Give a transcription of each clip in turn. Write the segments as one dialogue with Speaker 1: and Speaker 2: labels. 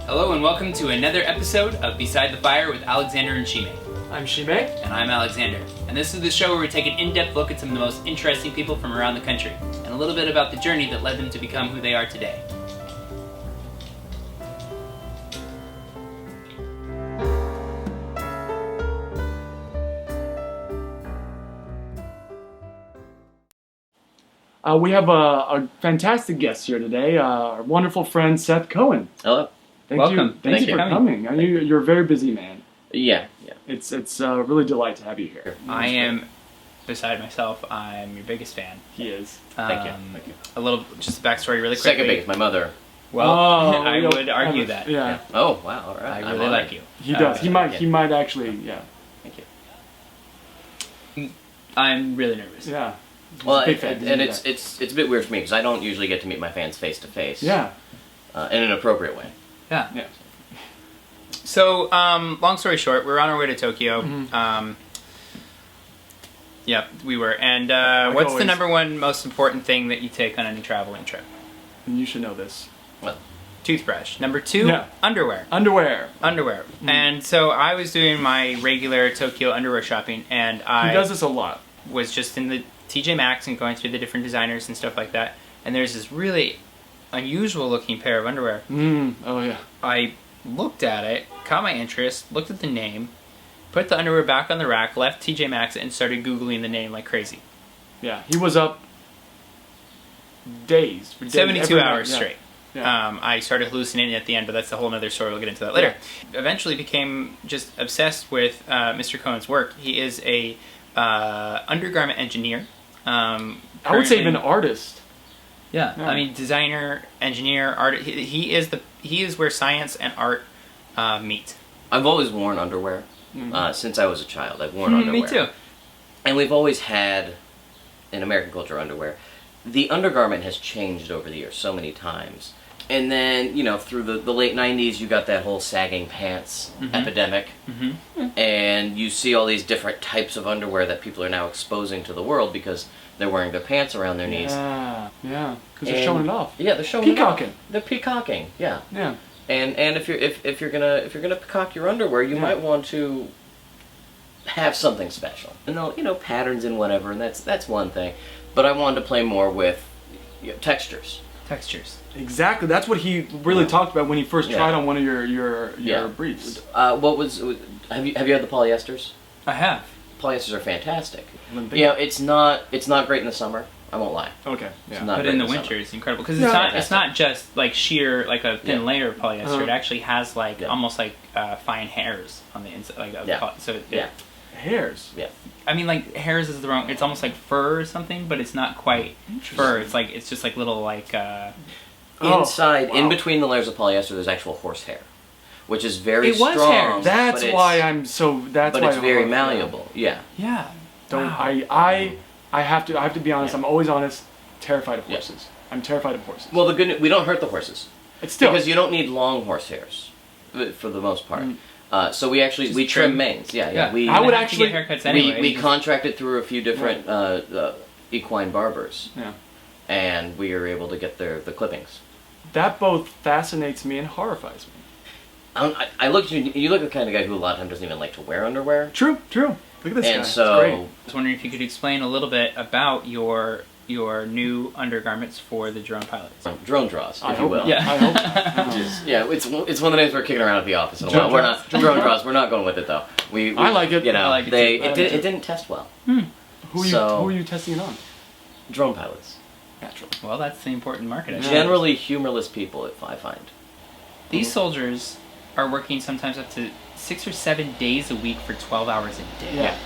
Speaker 1: Hello and welcome to another episode of Beside the Fire with Alexander and Sime.
Speaker 2: I'm Sime.
Speaker 1: And I'm Alexander. And this is the show where we take an in-depth look at some of the most interesting people from around the country, and a little bit about the journey that led them to become who they are today.
Speaker 2: We have a fantastic guest here today, our wonderful friend Seth Cohen.
Speaker 3: Hello.
Speaker 1: Welcome.
Speaker 2: Thank you for coming. You're a very busy man.
Speaker 3: Yeah.
Speaker 2: It's really a delight to have you here.
Speaker 1: I am, beside myself, I'm your biggest fan.
Speaker 2: He is.
Speaker 3: Thank you.
Speaker 1: A little, just a backstory really quickly.
Speaker 3: Second biggest, my mother.
Speaker 1: Well, I would argue that.
Speaker 2: Yeah.
Speaker 3: Oh, wow, all right.
Speaker 1: I really like you.
Speaker 2: He does. He might actually, yeah.
Speaker 3: Thank
Speaker 1: you. I'm really nervous.
Speaker 2: Yeah.
Speaker 3: Well, it's a bit weird for me because I don't usually get to meet my fans face to face.
Speaker 2: Yeah.
Speaker 3: In an appropriate way.
Speaker 1: Yeah.
Speaker 2: Yeah.
Speaker 1: So, long story short, we're on our way to Tokyo.
Speaker 2: Mm-hmm.
Speaker 1: Yeah, we were. And what's the number one most important thing that you take on any traveling trip?
Speaker 2: And you should know this.
Speaker 3: Well,
Speaker 1: toothbrush. Number two, underwear.
Speaker 2: Underwear.
Speaker 1: Mm-hmm. And so I was doing my regular Tokyo underwear shopping, and
Speaker 2: He does this a lot.
Speaker 1: Was just in the TJ Maxx and going through the different designers and stuff like that. And there's this really unusual looking pair of underwear.
Speaker 2: Oh yeah.
Speaker 1: I looked at it, caught my interest, looked at the name, put the underwear back on the rack, left TJ Maxx, and started Googling the name like crazy.
Speaker 2: Yeah, he was up days.
Speaker 1: 72 hours straight.
Speaker 2: Yeah.
Speaker 1: I started hallucinating at the end, but that's a whole other story. We'll get into that later. Yeah. Eventually became just obsessed with Mr. Cohen's work. He is a undergarment engineer.
Speaker 2: I would say even artist.
Speaker 1: Yeah, I mean, designer, engineer, artist. He is where science and art meet.
Speaker 3: I've always worn underwear since I was a child. I've worn underwear.
Speaker 1: Me too.
Speaker 3: And we've always had, in American culture, underwear. The undergarment has changed over the years so many times. And then, through the late 90s, you got that whole sagging pants epidemic. And you see all these different types of underwear that people are now exposing to the world because they're wearing their pants around their knees.
Speaker 2: Yeah, because they're showing it off.
Speaker 3: Yeah, they're showing
Speaker 2: peacocking.
Speaker 3: It off. They're peacocking, yeah.
Speaker 2: Yeah.
Speaker 3: And if you're gonna peacock your underwear, you might want to have something special. And patterns and whatever, and that's one thing. But I wanted to play more with textures.
Speaker 1: Textures.
Speaker 2: Exactly. That's what he really talked about when he first tried on one of your briefs.
Speaker 3: Have you had the polyesters?
Speaker 1: I have.
Speaker 3: Polyesters are fantastic. It's not great in the summer. I won't lie.
Speaker 2: Okay. Yeah.
Speaker 1: But in the winter, it's incredible because it's not just like sheer like a thin layer of polyester. It actually has almost like fine hairs on the inside.
Speaker 2: Hairs.
Speaker 3: Yeah.
Speaker 1: I mean, like hairs is the wrong. It's almost like fur or something, but it's not quite fur. It's just like little like.
Speaker 3: Inside, in between the layers of polyester, there's actual horsehair, which is very strong.
Speaker 1: Hair.
Speaker 2: That's why I'm so. That's
Speaker 3: but
Speaker 2: why
Speaker 3: it's very malleable. Yeah.
Speaker 1: Yeah.
Speaker 2: I have to be honest. I'm always honest. Terrified of horses. Yeah. I'm terrified of horses.
Speaker 3: Well, we don't hurt the horses.
Speaker 2: It's still
Speaker 3: because you don't need long horse hairs, for the most part. So we trim manes. Yeah.
Speaker 1: I would actually get haircuts anyway.
Speaker 3: We contracted through a few different equine barbers.
Speaker 2: Yeah.
Speaker 3: And we were able to get the clippings.
Speaker 2: That both fascinates me and horrifies me.
Speaker 3: I look at you. You look the kind of guy who a lot of times doesn't even like to wear underwear.
Speaker 2: True. Look at this guy.
Speaker 3: And so,
Speaker 2: it's great.
Speaker 1: I was wondering if you could explain a little bit about your new undergarments for the drone pilots.
Speaker 3: Drone draws, if you will.
Speaker 1: Yeah.
Speaker 2: I hope.
Speaker 3: It's one of the names we're kicking around at the office in a while. We're not drone draws. We're not going with it though.
Speaker 2: I like it.
Speaker 1: I like it too.
Speaker 3: It didn't test well.
Speaker 2: Who are you testing it on?
Speaker 3: Drone pilots.
Speaker 2: Naturally.
Speaker 1: Well, that's the important market.
Speaker 3: Generally humorless people, I find.
Speaker 1: These soldiers are working sometimes up to 6 or 7 days a week for 12 hours a day.
Speaker 2: Yeah.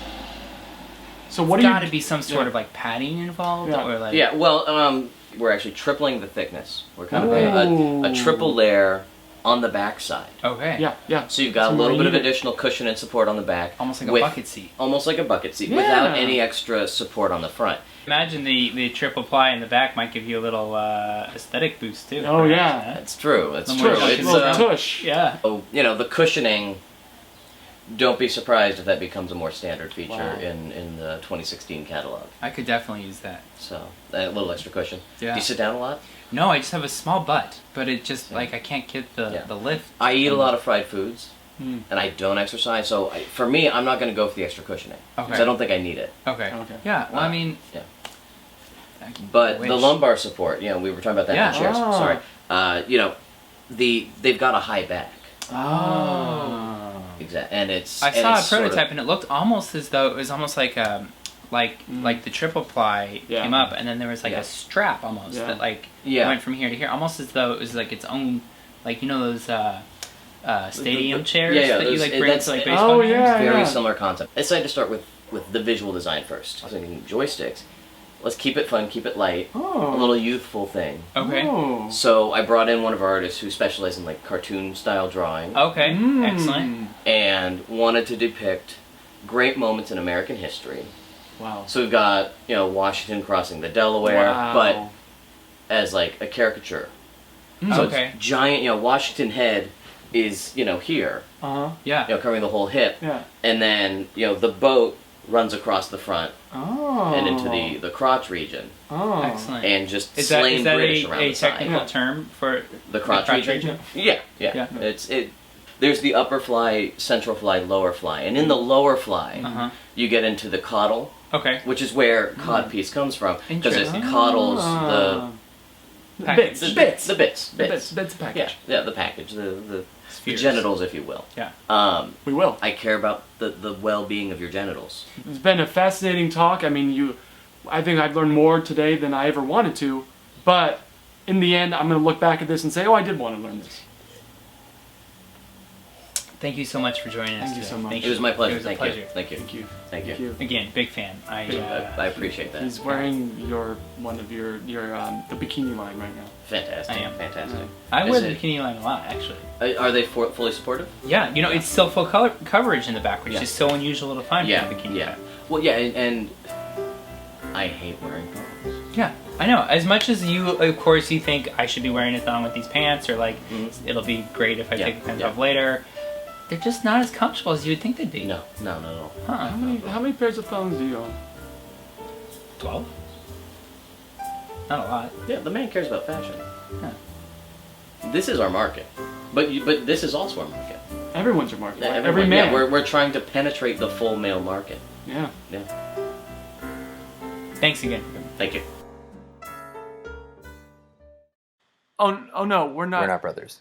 Speaker 2: So
Speaker 1: There's got to be some sort of like padding involved, or like.
Speaker 3: Yeah. Well, we're actually tripling the thickness. We're kind of a triple layer on the back side.
Speaker 1: Okay.
Speaker 2: Yeah.
Speaker 3: So you've got a little bit of additional cushion and support on the back.
Speaker 1: Almost like a bucket seat.
Speaker 3: Almost like a bucket seat, without any extra support on the front.
Speaker 1: Imagine the triple ply in the back might give you a little aesthetic boost too.
Speaker 2: Oh yeah,
Speaker 3: that's true. That's
Speaker 1: true.
Speaker 3: It's
Speaker 2: a little tush.
Speaker 1: Yeah.
Speaker 3: So, the cushioning don't be surprised if that becomes a more standard feature
Speaker 2: Wow.
Speaker 3: in the 2016 catalog.
Speaker 1: I could definitely use that.
Speaker 3: So, a little extra cushion.
Speaker 1: Yeah.
Speaker 3: Do you sit down a lot?
Speaker 1: No, I just have a small butt, but it just,
Speaker 3: Yeah.
Speaker 1: like, I can't get the,
Speaker 3: Yeah.
Speaker 1: the lift.
Speaker 3: I eat a lot of fried foods,
Speaker 2: Mm.
Speaker 3: and I don't exercise, so for me, I'm not going to go for the extra cushioning. Because
Speaker 1: Okay.
Speaker 3: I don't think I need it.
Speaker 1: Okay.
Speaker 2: Okay.
Speaker 1: Yeah, well, I mean...
Speaker 3: Yeah.
Speaker 1: I
Speaker 3: But
Speaker 1: wish.
Speaker 3: the lumbar support, you know, we were talking about that in
Speaker 1: Yeah.
Speaker 3: the chairs.
Speaker 2: Ah.
Speaker 3: Sorry. You know, they've got a high back.
Speaker 2: Oh.
Speaker 3: Exactly. And it's...
Speaker 1: I
Speaker 3: and
Speaker 1: saw a
Speaker 3: it's sort of-
Speaker 1: prototype, and it looked almost as though it was almost like like the triple ply
Speaker 2: Yeah.
Speaker 1: came up, and then there was like
Speaker 3: Yeah.
Speaker 1: a strap almost
Speaker 2: Yeah.
Speaker 1: that like
Speaker 3: Yeah.
Speaker 1: went from here to here, almost as though it was like its own, like, you know, those stadium chairs
Speaker 3: yeah,
Speaker 1: that you
Speaker 3: those-
Speaker 1: like bring
Speaker 3: that's-
Speaker 1: to like baseball
Speaker 2: Oh,
Speaker 1: games.
Speaker 2: yeah.
Speaker 3: Very similar concept. I decided to start with the visual design first. I was thinking joysticks. Let's keep it fun, keep it light.
Speaker 2: Oh.
Speaker 3: A little youthful thing.
Speaker 1: Okay.
Speaker 2: Oh.
Speaker 3: So I brought in one of our artists who specializes in like cartoon style drawing
Speaker 1: Okay.
Speaker 2: Mm.
Speaker 1: Excellent.
Speaker 3: and wanted to depict great moments in American history.
Speaker 2: Wow.
Speaker 3: So we've got, you know, Washington crossing the Delaware,
Speaker 2: Wow.
Speaker 3: but as like a caricature.
Speaker 2: Mm.
Speaker 3: So
Speaker 1: Okay.
Speaker 3: it's giant, you know, Washington head is, you know, here,
Speaker 2: Uh-huh.
Speaker 1: Yeah.
Speaker 3: you know, covering the whole hip.
Speaker 2: Yeah.
Speaker 3: And then, you know, the boat runs across the front
Speaker 2: Oh.
Speaker 3: and into the crotch region
Speaker 2: Oh.
Speaker 1: Excellent.
Speaker 3: and just
Speaker 1: Is that,
Speaker 3: slain
Speaker 1: is that
Speaker 3: British around
Speaker 1: a
Speaker 3: the side.
Speaker 1: technical
Speaker 2: Yeah.
Speaker 1: term for
Speaker 3: The crotch region? Yeah.
Speaker 1: Yeah.
Speaker 3: There's the upper fly, central fly, lower fly. And in the lower fly,
Speaker 1: Uh-huh.
Speaker 3: you get into the caudal,
Speaker 1: Okay.
Speaker 3: which is where codpiece comes from. Because it
Speaker 1: Interesting.
Speaker 3: coddles
Speaker 2: Ah.
Speaker 1: Package.
Speaker 3: the
Speaker 2: Bits.
Speaker 3: bits.
Speaker 2: Package.
Speaker 3: Yeah, the package, the
Speaker 1: Spheres.
Speaker 3: genitals, if you will.
Speaker 1: Yeah.
Speaker 2: We will.
Speaker 3: I care about the well-being of your genitals.
Speaker 2: It's been a fascinating talk. I mean, I think I've learned more today than I ever wanted to, but in the end, I'm going to look back at this and say, oh, I did want to learn this.
Speaker 1: Thank you so much for joining us.
Speaker 2: Thank you
Speaker 1: today.
Speaker 2: so much.
Speaker 1: Thank
Speaker 3: It was my pleasure.
Speaker 1: It was a
Speaker 3: Thank
Speaker 1: pleasure.
Speaker 3: you. Thank you.
Speaker 2: Thank you.
Speaker 3: Thank you.
Speaker 2: Thank you.
Speaker 1: Again, big fan.
Speaker 3: I appreciate that.
Speaker 2: He's wearing one of your the bikini line right now.
Speaker 3: Fantastic.
Speaker 1: I am.
Speaker 3: Fantastic.
Speaker 1: I wear
Speaker 3: Is
Speaker 1: the
Speaker 3: it-
Speaker 1: bikini line a lot, actually.
Speaker 3: Are they fully supportive?
Speaker 1: Yeah, you know, it's still full color coverage in the back, which
Speaker 3: Yeah.
Speaker 1: is so unusual to find
Speaker 3: Yeah.
Speaker 1: for a bikini.
Speaker 3: Yeah.
Speaker 1: back.
Speaker 3: Well, yeah, and I hate wearing thongs.
Speaker 1: Yeah, I know. As much as you, of course, you think I should be wearing a thong with these pants, or like it'll be great if I
Speaker 3: Yeah,
Speaker 1: take the pants
Speaker 3: yeah.
Speaker 1: off later. They're just not as comfortable as you would think they'd be.
Speaker 3: No.
Speaker 1: Huh.
Speaker 2: How many pairs of thongs do you own?
Speaker 1: 12? Not a lot.
Speaker 3: Yeah, the man cares about fashion.
Speaker 1: Yeah.
Speaker 3: This is our market, but this is also our market.
Speaker 2: Everyone's your market. Right? Every
Speaker 3: Everyone-
Speaker 2: man.
Speaker 3: Yeah, we're trying to penetrate the full male market.
Speaker 2: Yeah.
Speaker 3: Yeah.
Speaker 1: Thanks again.
Speaker 3: Thank you.
Speaker 2: Oh no, we're not.
Speaker 4: We're not brothers.